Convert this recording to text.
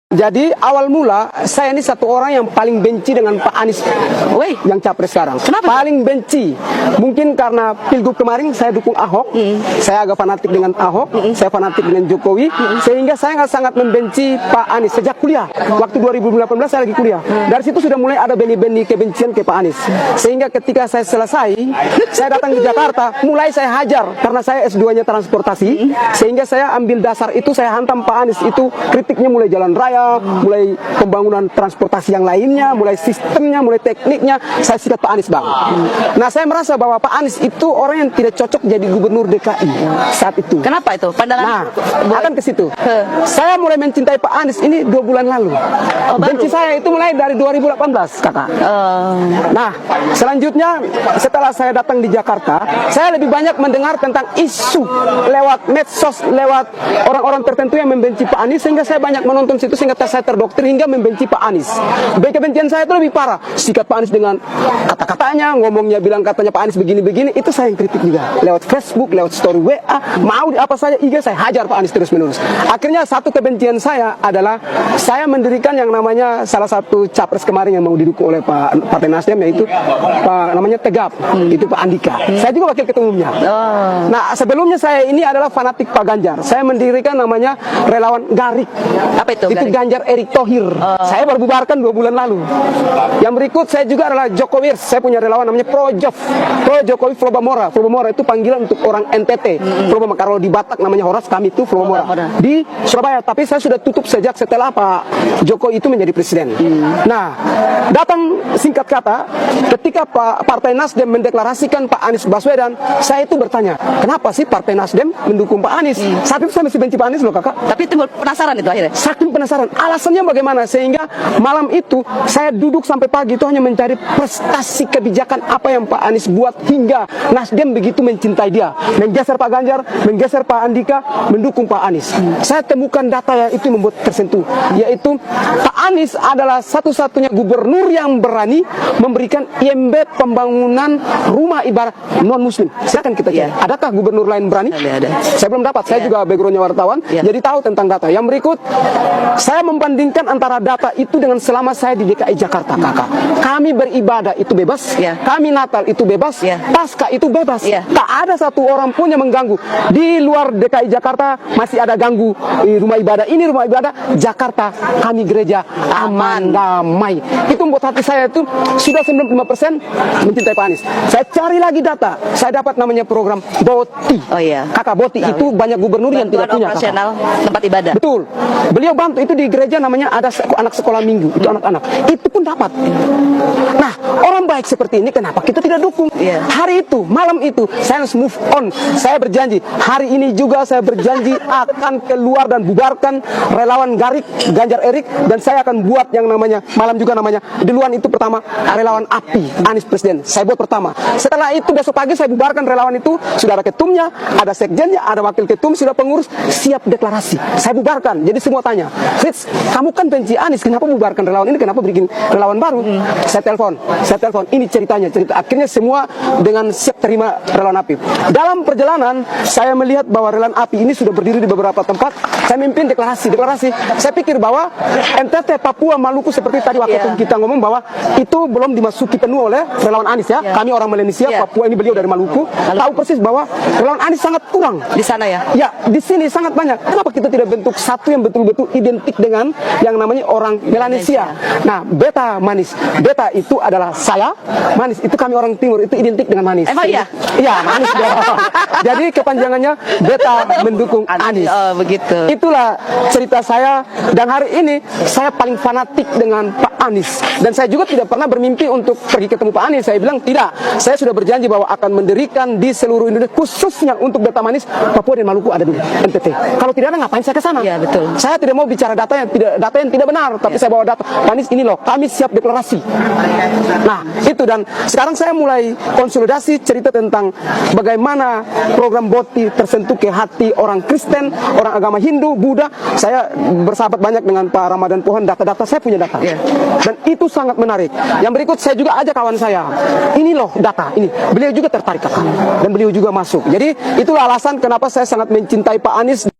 Jadi awal mula saya ini satu orang yang paling benci dengan Pak Anies yang capres sekarang. Kenapa? Paling benci. Mungkin karena pilgub kemarin saya dukung Ahok. Saya agak fanatik dengan Ahok. Saya fanatik dengan Jokowi. Sehingga saya sangat membenci Pak Anies sejak kuliah. Waktu 2018 saya lagi kuliah. Dari situ sudah mulai ada benih-benih kebencian ke Pak Anies. Sehingga ketika saya selesai, saya datang ke Jakarta, mulai saya hajar karena saya S2-nya transportasi. Sehingga saya ambil dasar itu, saya hantam Pak Anies itu, kritiknya mulai jalan raya, mulai pembangunan transportasi yang lainnya, mulai sistemnya, mulai tekniknya, saya sikat Pak Anies, Bang. Nah, saya merasa bahwa Pak Anies itu orang yang tidak cocok jadi gubernur DKI saat itu. Kenapa itu? Pandangan akan ke situ. Saya mulai mencintai Pak Anies ini 2 bulan lalu. Benci saya itu mulai dari 2018, Kakak. Nah, selanjutnya setelah saya datang di Jakarta, saya lebih banyak mendengar tentang isu lewat medsos, lewat orang-orang tertentu yang membenci Pak Anies, sehingga saya banyak menonton situ, sehingga saya terdoktrin hingga membenci Pak Anies. Kebencian saya itu lebih parah. Sikat Pak Anies dengan kata-katanya, ngomongnya bilang katanya Pak Anies begini-begini, itu saya yang kritik juga. Lewat Facebook, lewat story WA, mau di apa saja IG, saya hajar Pak Anies terus-menerus. Akhirnya satu kebencian saya adalah saya mendirikan yang namanya salah satu capres kemarin yang mau didukung oleh Partai Nasdem, yaitu Pak namanya Tegap, itu Pak Andika. Saya juga wakil ketua umumnya. Nah, sebelumnya saya ini adalah fanatik Pak Ganjar. Saya mendirikan namanya Relawan Garik. Apa itu? Itu Ganjar Erick Thohir. Saya baru bubarkan 2 bulan lalu. Yang berikut saya juga adalah Jokowi. Saya punya relawan namanya Projov, Pro Jokowi Flobamora. Flobamora itu panggilan untuk orang NTT. Flobamora, kalau di Batak namanya Horas, kami itu Flobamora. Di Surabaya, tapi saya sudah tutup sejak setelah Pak Jokowi itu menjadi presiden. Nah, datang singkat kata, ketika Partai Nasdem mendeklarasikan Pak Anies Baswedan, saya itu bertanya, kenapa sih Partai Nasdem mendukung Pak Anies? Saat itu saya masih benci Pak Anies loh, Kakak. Tapi timbul penasaran itu akhirnya. Saking penasaran, alasannya bagaimana? Sehingga malam itu saya duduk sampai pagi itu hanya mencari prestasi kebijakan apa yang Pak Anies buat hingga Nasdem begitu mencintai dia, menggeser Pak Ganjar, menggeser Pak Andika, mendukung Pak Anies. Saya temukan data yang itu membuat tersentuh, yaitu Pak Anies adalah satu-satunya gubernur yang berani memberikan IMB pembangunan rumah ibadah non-muslim. Silakan kita cari. Adakah gubernur lain berani? Ada. Saya belum dapat. Saya juga backgroundnya wartawan, jadi tahu tentang data. Yang berikut, saya membandingkan antara data itu dengan selama saya di DKI Jakarta, Kakak. Kami beribadah itu bebas, kami Natal itu bebas, Pasca itu bebas. Tak ada satu orang pun yang mengganggu. Di luar DKI Jakarta masih ada ganggu rumah ibadah ini, rumah ibadah. Jakarta, kami gereja aman, damai. Itu membuat hati saya itu sudah 95% mencintai Pak Anies. Saya cari lagi data, saya dapat namanya program BOTI. Kakak, BOTI itu banyak gubernur yang tidak punya, Kakak. Tempat ibadah. Betul. Beliau bantu itu di gereja, namanya ada anak sekolah minggu, itu anak-anak. Itu pun dapat. Nah, orang baik seperti ini kenapa kita tidak dukung? Hari itu, malam itu, saya harus move on. Saya berjanji, hari ini juga saya berjanji akan keluar dan bubarkan relawan Garik, Ganjar Erik, dan saya akan buat yang namanya, malam juga namanya, duluan itu pertama, relawan API, Anies Presiden. Saya buat pertama. Setelah itu, besok pagi saya bubarkan relawan itu, sudah ada ketumnya, ada sekjennya, ada wakil ketum, sudah pengurus, siap deklarasi. Saya bubarkan. Jadi semua tanya, Fritz, kamu kan benci Anies, kenapa bubarkan relawan ini, kenapa bikin relawan baru? Saya telepon, ini ceritanya, akhirnya semua dengan siap terima relawan API. Dalam perjalanan, saya melihat bahwa relawan API ini sudah berdiri di beberapa tempat, saya mimpin deklarasi. Saya pikir bahwa NTT, Papua, Maluku, seperti tadi waktu kita ngomong bahwa itu belum dimasuki penuh oleh relawan Anies, ya. Kami orang Melanesia, Papua ini beliau dari Maluku, tahu persis bahwa relawan Anies sangat kurang di sana, ya. Ya, di sini sangat banyak. Kenapa kita tidak bentuk satu yang betul-betul identik dengan yang namanya orang Melanesia? Nah, beta manis. Beta itu adalah saya, manis itu kami orang timur, itu identik dengan manis. Emang iya? Iya, manis. Jadi kepanjangannya beta mendukung Anies. Oh, begitu. Itulah cerita saya, dan hari ini saya paling fanatik dengan Pak Anies. Dan saya juga tidak pernah bermimpi untuk pergi ketemu Pak Anies. Saya bilang tidak. Saya sudah berjanji bahwa akan mendirikan di seluruh Indonesia, khususnya untuk beta manis, Papua dan Maluku ada dulu, NTT. Kalau tidak ada, ngapain saya ke sana? Iya, betul. Saya tidak mau bicara data yang tidak benar, tapi saya bawa data. Pak Anies, ini loh, kami siap deklarasi. Nah, itu, dan sekarang saya mulai konsolidasi cerita tentang bagaimana program BOTI tersentuh ke hati orang Kristen, orang agama Hindu, Buddha. Saya bersahabat banyak dengan Pak Ramadan Pohan, data-data saya punya data. Dan itu sangat menarik. Yang berikut saya juga ajak kawan saya. Ini loh data, ini. Beliau juga tertarik, Kakak. Dan beliau juga masuk. Jadi itulah alasan kenapa saya sangat mencintai Pak Anies.